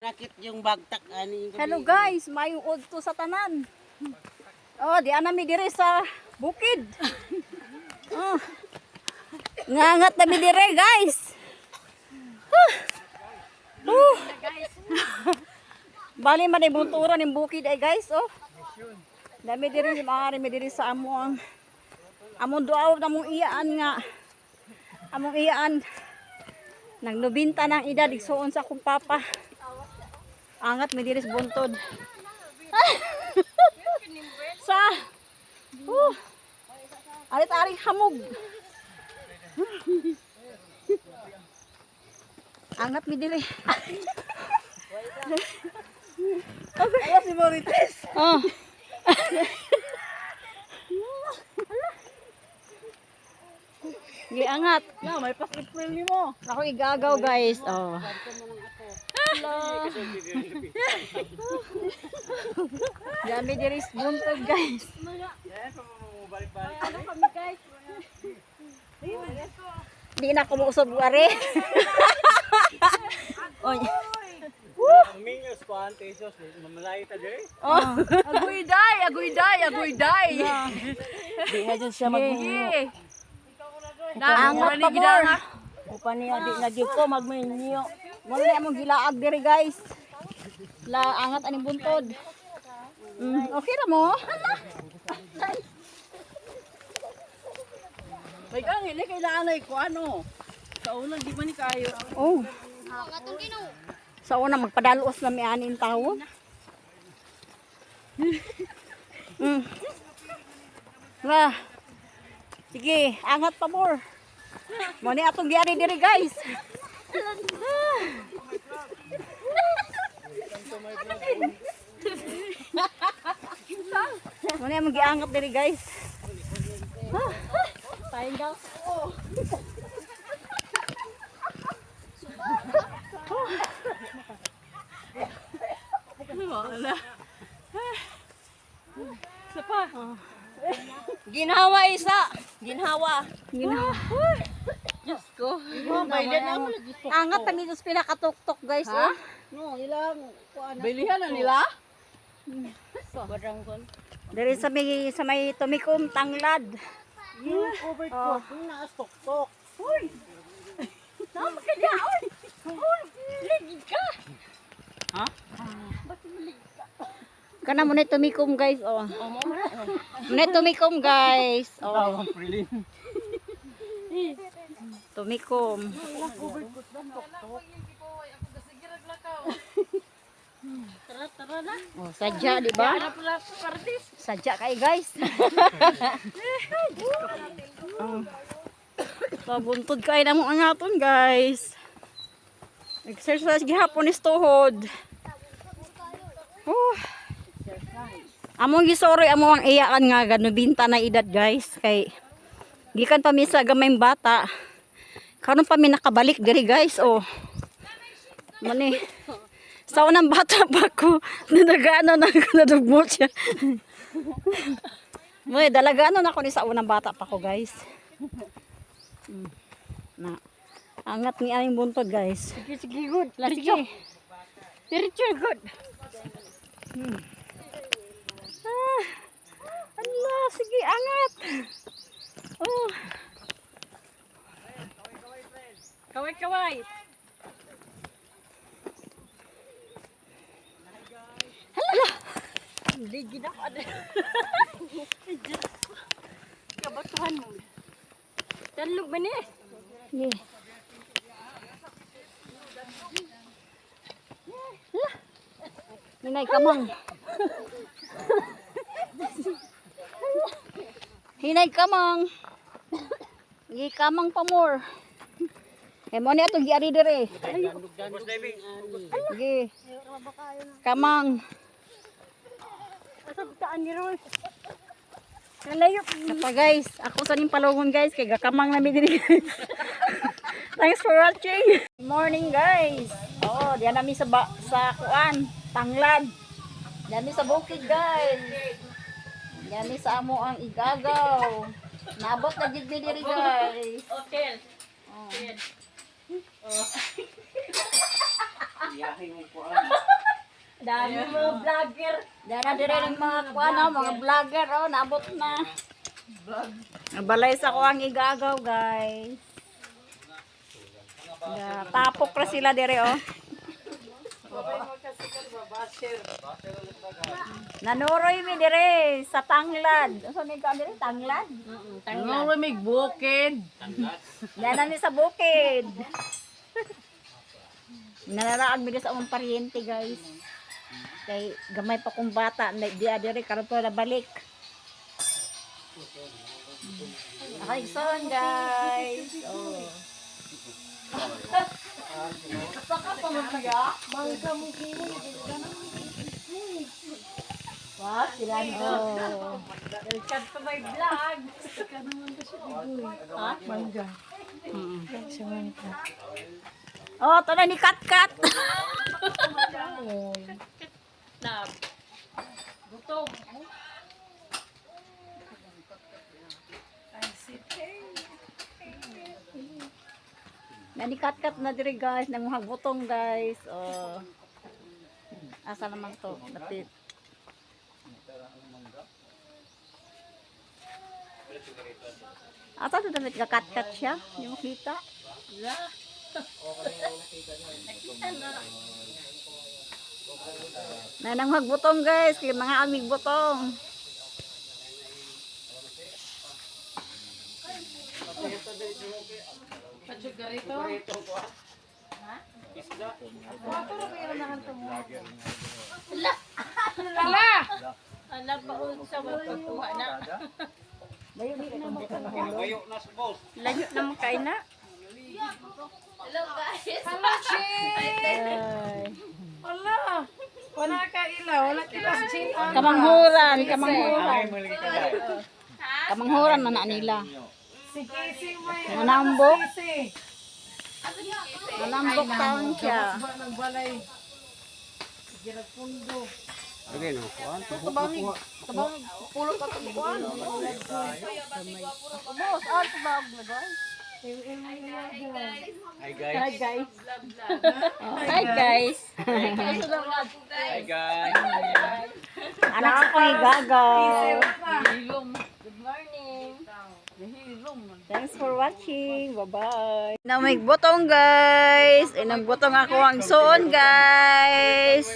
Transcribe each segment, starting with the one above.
Nakit yung bagtak ani. Hello guys, mayong udto sa tanan. Oh, di anami dire sa bukid. Oh. Ngangat na mi dire guys. Bali man ibunturan ng bukid ay guys, oh. Dami dire maaari mi dire sa among duaw namong iyaan nga. Among iyaan nang 90 ng edad igsuon sa akong papa. Angat mi diris buntod. Sa arit-aring hamog. Angat mi diri. Ayo si Morites. Oh. Giangat. Na may pas-April nimo. Ako igagaw guys. Oh. Dami diri buntod guys. Di na ko muusog are. Oy. Mingus ko antesos, mamalay ta dire. Oh, Agoy day. Di nga jud siya Sige. angat pa gida more. nga. Upan niya di na jud ko magminyo. Mo na among gilaag diri guys. La angat aning buntod. Okay ra mo? May kang ini kailangan ay ko ano. Sa unang di man ni kayo. Oh. Sa una magpadalos na may anin tawo. Lah. Sige, angat pa more. Mo ni atong giari diri guys. Mo ni among giangat diri guys. Tayong daw. Wala. Isa pa. Ginhawa isa. Ginhawa. Diyos ko. Angat kami dos pinakatuktok guys. Ha? Oh. No, ilang kuan. Bilihan na nila? Diri sa may tumikom tanglad. Yung covered ko, yung naastok-tok. Tama ka niya, oy! Oy! Ligid ka! Ha? Kana mo na tumikom guys, oh. Muna tumikom guys. Oh, Ang prelim. tumikom. Tara na. Oh, sadya, di ba? Sadya kay guys. Pabuntod kay na mo angaton guys. Exercise gihapon is tuhod. Among gisoroy amo ang iyaan nga ganubinta na edad guys kay gikan pa mi sa gamayng bata. Karon pa mi nakabalik diri guys, oh. Mani sa unang bata pa ko nadagano na nadugmot siya. May dalagano na ko ni sa unang bata pa ko guys. Na angat ni aming buntod guys. Sige, good. Sige. Diretso, good. Allah, sige angat. Oh. Kaway. Hindi ginawa na. Kabatuhan mo. Talog ba niya? Sige. Hinay kamang. Hinay kamang. Gi kamang pa more. Eh mo ni ato giari dire. Gi. Kamang. Saan ni Roy? Kalayo. Kapa guys, ako sa ning palungon guys kay gakamang na mi diri. Thanks for watching. Good morning guys. Oh, diyan nami sa kuan, tanglad. Diyan sa bukid guys. Diyan sa amo ang igagaw. Nabot na gid mi diri guys. Hotel. Oh. Dami mga vlogger. Dara dire ng mga kuano, mga vlogger oh, naabot na. Balay sa ko ang igagaw, guys. Tapok ra sila dire oh. Nanuroy mi dire sa tanglad. Unsa mi ka dire tanglad? Ano may bukid? Yan mi sa bukid. Nanaraan mi sa among paryente, guys. Kay gamay pa kong bata, di dire karon pa nabalik. Okay, son, guys. Oh. Saka pa mo kaya? Mangga mo kini. What? Sila oh. Welcome to my vlog. Saka naman to siya bigoy. Ha? Mangga. Siya mangga. Oh, ito na ni Kat-Kat. Gutom. Nanikat-kat na diri guys, nanguhag butong guys. Oh. Asa naman to? Dapat. Asa to damit kakat-kat siya? Hindi mo kita? Nananguhag butong guys, kaya mga amig butong. Ala pa sa pagkuha na. Layo na mo ka. Layo na mo kay na. Hello guys. Hello Ay. Wala. Wala ka ilaw. Wala ka chin. Kamanghuran, kamanghuran. Kamanghuran na nila. Sige, mo. Nanambok. Sige. Nanambok taon siya. Ng balay. Sige, nagpundo. Okay, no. Tabang pulo pa ito kuhan. Boss, all to bag na guys. Hi guys. Hi guys. Hi guys. Hi guys. Anak ko igagaw. Good morning. Thanks for watching. Bye-bye. Na may butong guys. Inang butong ako ang suon guys.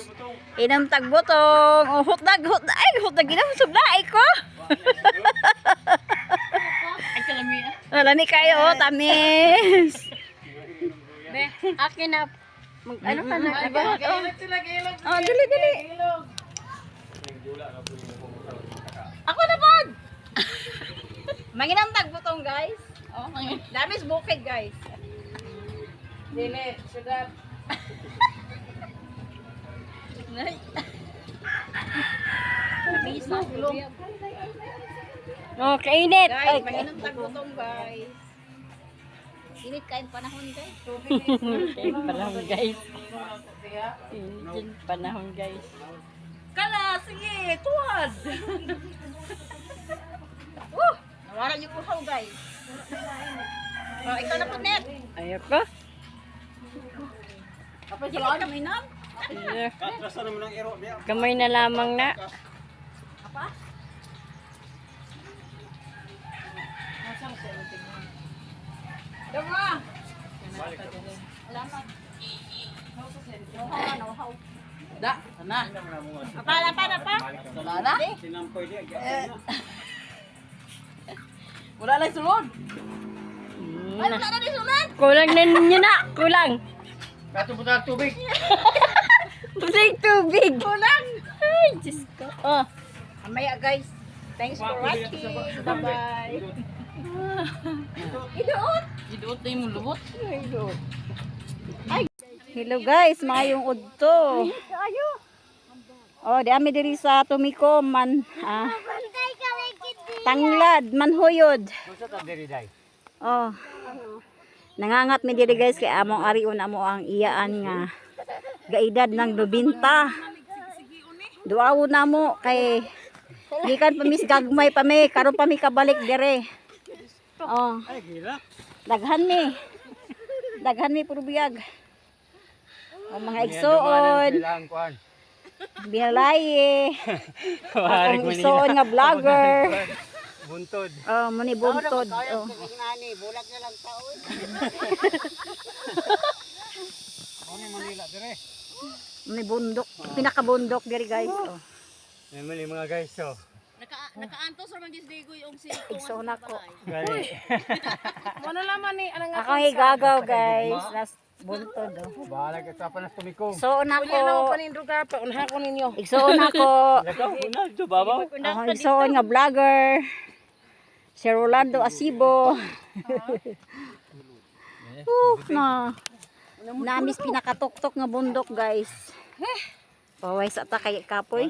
Inang tagbutong. Oh, hutdag. Ay, hutdag ina. Sublay ko. Ay kalami. Wala ni kayo. Tamis. Be, akin na ano ka na? Oh, dili, dili. Ako na pod. Manginang tagbutong guys. Oh, mangin. Damis bukid guys. Dili, sudat. Bisa. Oh, kainit. Guys, manginang tagbutong guys. Init kain panahon guys. Panahon guys. Init panahon guys. Kala, sige, tuwad. Nawala niyo po how guys. Oh, ikaw na po net. Ayoko. Kapag sila na may nam. Kamay na lamang na. Apa? Dama. Salamat. Know-how. Da, sana. Apa? Wala na? Wala lang sulod. Ay, wala na din sulat. Kulang na ninyo na. Kulang. Katubutan tubig. Pusing tubig. Kulang. Ay, Diyos ko. Oh. Amaya guys. Thanks for watching. Bye-bye. Idoot. Iduot na yung lubot. Hello guys, mayong udto. Ayo. Oh, di ami diri sa Tumiko man tanglad manhuyod. Oh. Nangangat mi diri guys kay among ariun amo ang iyaan nga gaedad ng 90. Duaw na mo kay gikan pa mis gagmay pa mi karon pa mi kabalik dire. Oh. Daghan mi. Daghan mi puro biyag. O mga igsoon, Silang kuan. binalaye. Akong igsoon nga vlogger. Buntod. Oh, muni buntod. Oh. Nani, bulag na lang taon. Ano Manila dire? Muni bundok, pinakabundok diri guys. Oh. Yan mali mga guys so. Nakaantos naman gisdigo yung si Igsoon ako. Gali. Ano naman ni anang Ako higagaw guys. Nas buntod. Oh. Bahala ka pa na tumikom. Igsoon Uli ano ako. panindruga pa unha ko ninyo. Igsoon ako. Lakaw una dito babaw. Ako igsoon nga vlogger. Si Rolando Asibo. Na. Namis pinakatuktok nga bundok guys. Paway sa ta kay kapoy.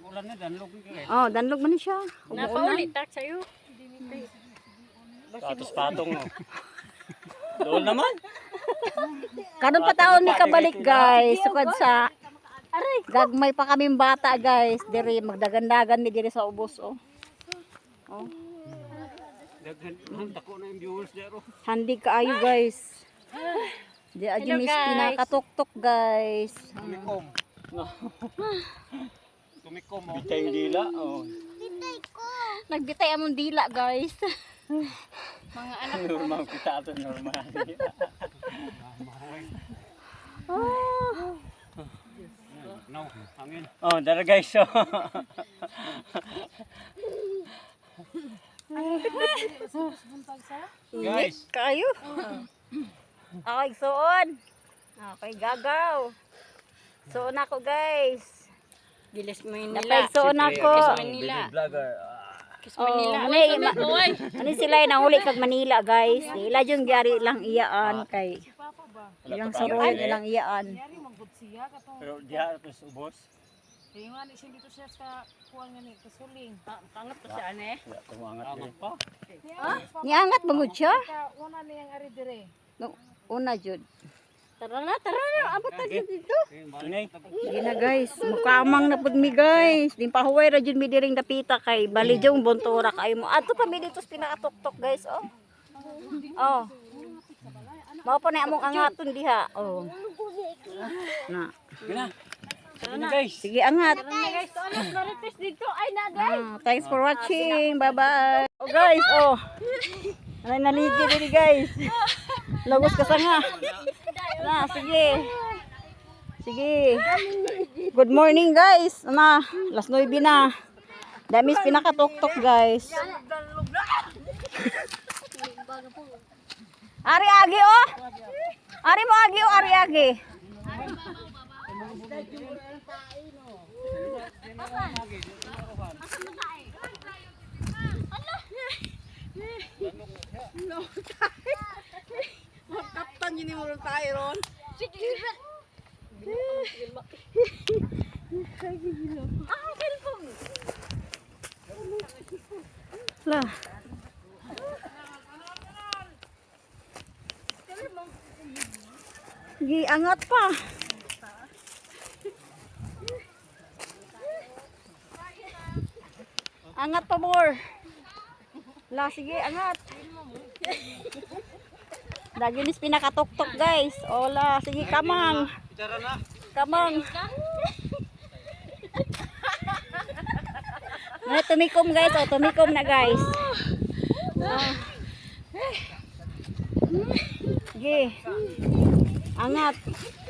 Ulan na danlog ni. Oh, danlog man ni siya. Napaulit tak sayo. Tatos patong no. Doon naman. Kadon pa taon ni kabalik guys. Sukad sa gagmay pa kaming bata guys. Diri magdagandagan mi diri sa ubos oh. Oh, Daghan dako na yung viewers dero. handi kaayo guys. Di agi mis pinakatuktok guys. Tumikom. Tumikom mo. Bitay dila. Oh. Nagbitay among dila guys. Mga anak Normal kita ato normal. No, hangin. Oh, dara guys. So. Guys, Kayo. Okay, suon. Okay, gagaw. Suon ako guys. Gilis mo nila. Napay suon ako. Manila. vlogger. Kiss Oh, Manila. ano sila nahuli kag Manila guys. Ila yung diari lang iyaan kay ilang saroy ilang iyaan. Pero diha tos ubos. Kaya nga siya dito siya sa kuwang nga ni kasuling. Pangat pa siya ane. Wala tumangat pa. Niangat bangud siya. Una niyang ari dire. No, una jud. Tara na. Abot ta jud dito. Inay. Sige na guys, mukamang na pud mi guys. Din pahuway ra jud mi diring dapita kay bali jong bontora kay mo. Adto pa mi dito sa pinakatuktok guys, oh. Oh. Mao pa na among angaton diha. Oh. Na. Gina. Gina guys. Sige angat. Guys, ano marites dito ay naday. Thanks for watching. Bye-bye. Oh guys, oh. Anay naligi diri guys. Lagos ka sa nga. Na, sige. Sige. Good morning guys. Na, last 9 na. Damis pinakatuktok guys. Ari agi oh. Ari mo agi oh, ari agi. Kaptan yun yung murong tayo ron. Lah. Gi angat pa. Angat pa more. La sige angat. Daginis pinakatuktok guys. Ola sige kamang. Tara na. Kamang. Na tumikom guys, oh tumikom na guys. Sige. Angat.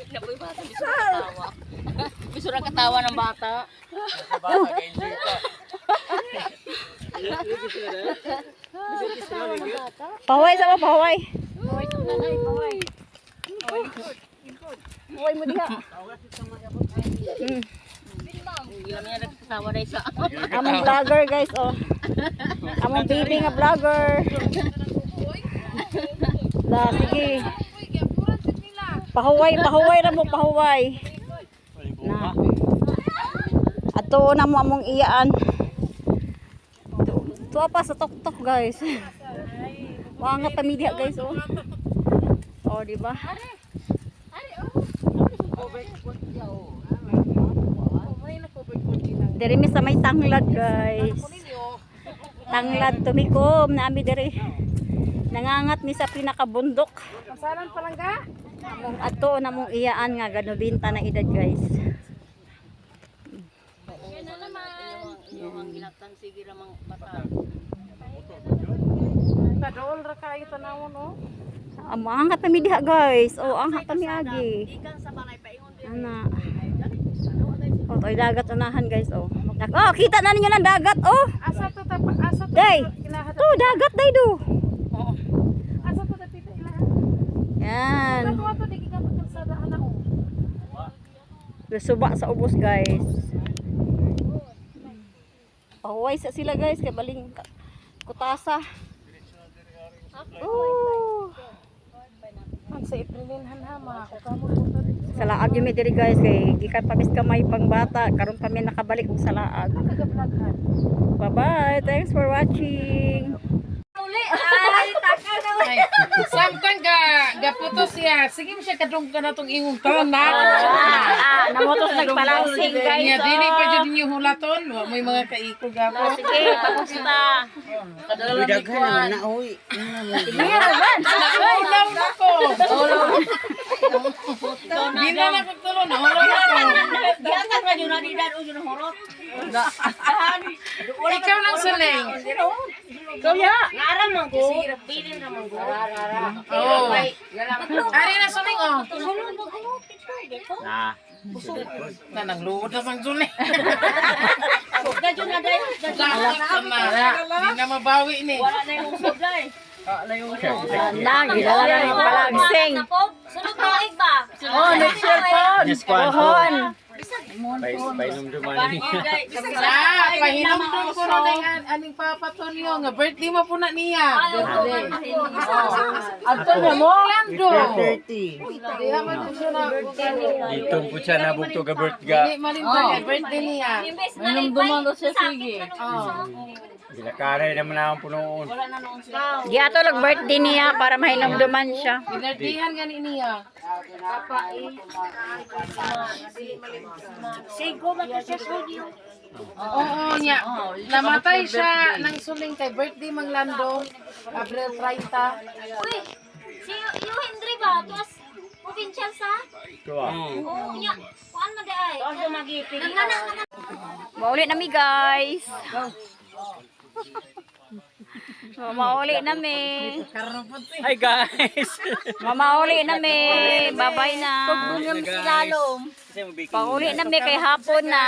Napoy bata, bisura katawa. Bisura katawa ng bata. Bata kay enjoy ka. Paway sama paway. Hoy, tunay, hoy. Paway mo diha. Hindi naman yan nagkatawa na isa. Among vlogger guys, oh. Among baby nga vlogger. La, sige. Pahuway na mo, pahuway. Na. Ato na mo among iyaan. Tuwa pa sa tok-tok guys. Wangat pamilya guys, oh. Oh, di ba? Diri mi sa may tanglad guys. Tanglad tumikom na ami diri. Nangangat mi sa pinakabundok. Masalan palangga? Among ato na mong iyaan nga ganubinta na edad guys. Yung ginatang sige ramang bata. Kadol ra kayo tanawon no. Amo ang kami diha guys. Oh, ang kami agi. Ikan sa balay paingon din. Ana. Oh, toy dagat unahan guys oh. Oh, kita na ninyo ng dagat oh. Asa to asa to. Day. Ilahat. To dagat day do. Oo. Asa to tita ilahat. Yan. Ato di gigamit kalsada ana ko. Suba sa ubos guys. Pahuway sa sila guys kay baling kutasa. Oh. Ang sa Aprilin hanhama ako kamo Sa laag yun diri guys kay gikan pa mis kamay pang bata karon kami nakabalik sa laag. taga-vloghan. Bye bye. Thanks for watching. Samtang gaputo siya. Sige mo siya kadung ka na tong ingong taon na. Namotos nagpalangsing guys. Nya dili pa jud niyo hulaton. Wa may mga kaiko gapo. Sige, pamusta? Kadala ni kuan. Sige naman. Hulaw na ko. Dina na ko tulo na hulaw na ko. Giatan ra yun ni dad o yun horot. Ikaw nang suling. Kuya. Ngaram man ko. Bilin ra man ko. Oh. Ari na suling oh. Na nagluod na sang suling. Dadyo na day. Di na mabawi ni. Wala na yung usod day. Lagi na lang palangsing. Sunod na ba? Oh, next year po. Pohon. Painom dumani. Ah, pahinom doon ko ron ang aning Papa Tonyo nga birthday mo po na niya. Birthday. Ato na mo? Lando. Diha man po siya na Dito po siya nabugto ga birthday. Dili malimban birthday niya. Anong dumango siya sige. Ginakaray naman ang punoon. Wala na noon sila. Di ato lang birthday niya para mahinamduman siya. Binardihan gani niya. Sigo ba to siya studio? Oo niya. Namatay siya ng suling kay birthday mang Lando. Abril 30. Uy, si Henry ba? Tuas provincial sa? Ito ah. Oo, niya. Kuan man day. Ang dumagipig. Mauli nami guys. Mamauli nami. Hi guys. Mamauli nami. Bye-bye na. Slalom. Pauli nami kay hapon na.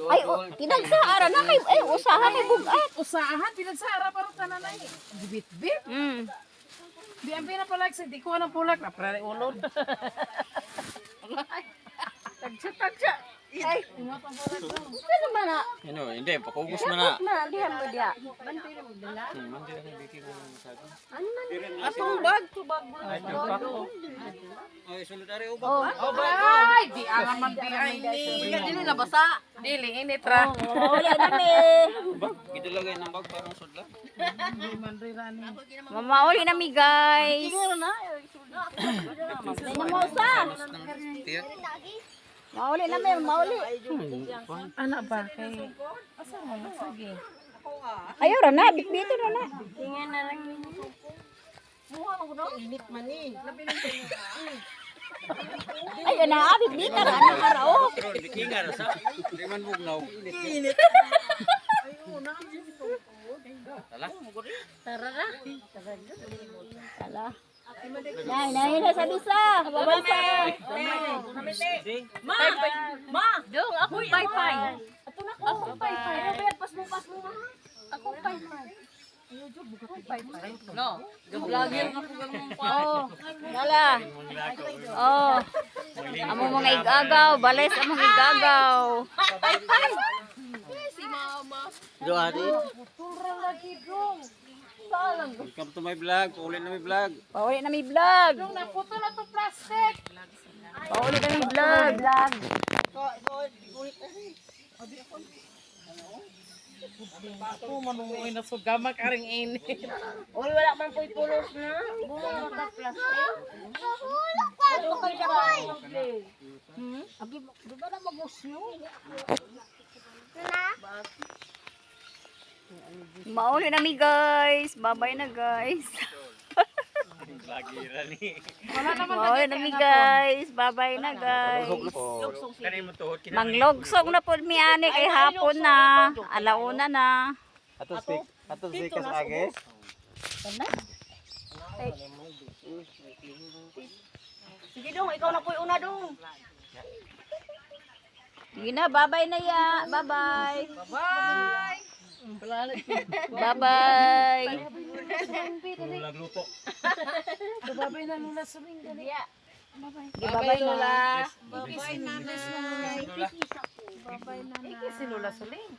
Ay, kinagsaara na kay ay usaha kay bugat. Usahan pinagsara para tanan ay. Gibit-bit. Di ang pinapalag sa di ko anong pulak na para ulod. Tagsa. Ay, Ano man na? Ano, hindi, pakubos mo na. Na dihan mo dia. Atong bag to bag. Ay, sulod ari ubak. ay, di alaman di ay ni. Dili na basa. Dili init ra. Mauli nami. Gito lagay ng bag para sudla. Di man rin rani. Mamauli nami guys. Mauli nami, mauli. Ana ba kay asa mo sige. Ayaw ra na, bitbito ra na. Tingnan na lang ni. Ay, ana bitbita ra na ara oh. Pero di kinga ra sa. Di man bugnaw. Ala. Nay na sa bisa. Babansa. Ma, dong ako pay-pay. Ako pay-pay. Pas mo. Ako pay-pay. No, vlogger ako gamong Oh. Dala. Oh. Amo mga igagaw, bales among igagaw. Pay-pay. Do ari. Welcome to my vlog. Paulit na my vlog. Pauli na mi vlog. Naputo na to plastic. Pauli na mi vlog. Ako manuoy na sugama karing init. Uy, wala man po'y pulos na. Bunga ka plastic. Ano ka dyan? Abi, di ba na magusyo? Mauli na mi guys. Bye-bye na guys. Lagi rani. Mauli na mi guys. Bye-bye na guys. Kanin mo tuhod kina. Manglogsog na po mi ani kay hapon na. Alauna na. Atos big kas age. Sige dong, ikaw na po yung una dong. Sige na, bye-bye na ya. Bye-bye. Bye! Bye-bye. Lagluto. Babay na Lula Suling. Sige, bye-bye na. Si Lula Suling.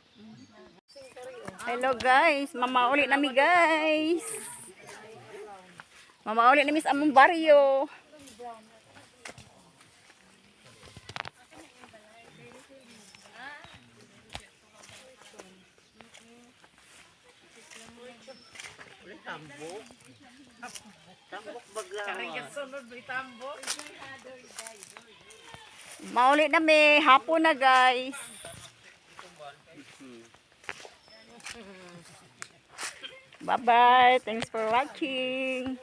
Hello guys, mamauli nami guys. Mamauli nami sa among baryo. Mauli nami hapon na guys. Bye-bye. Thanks for watching.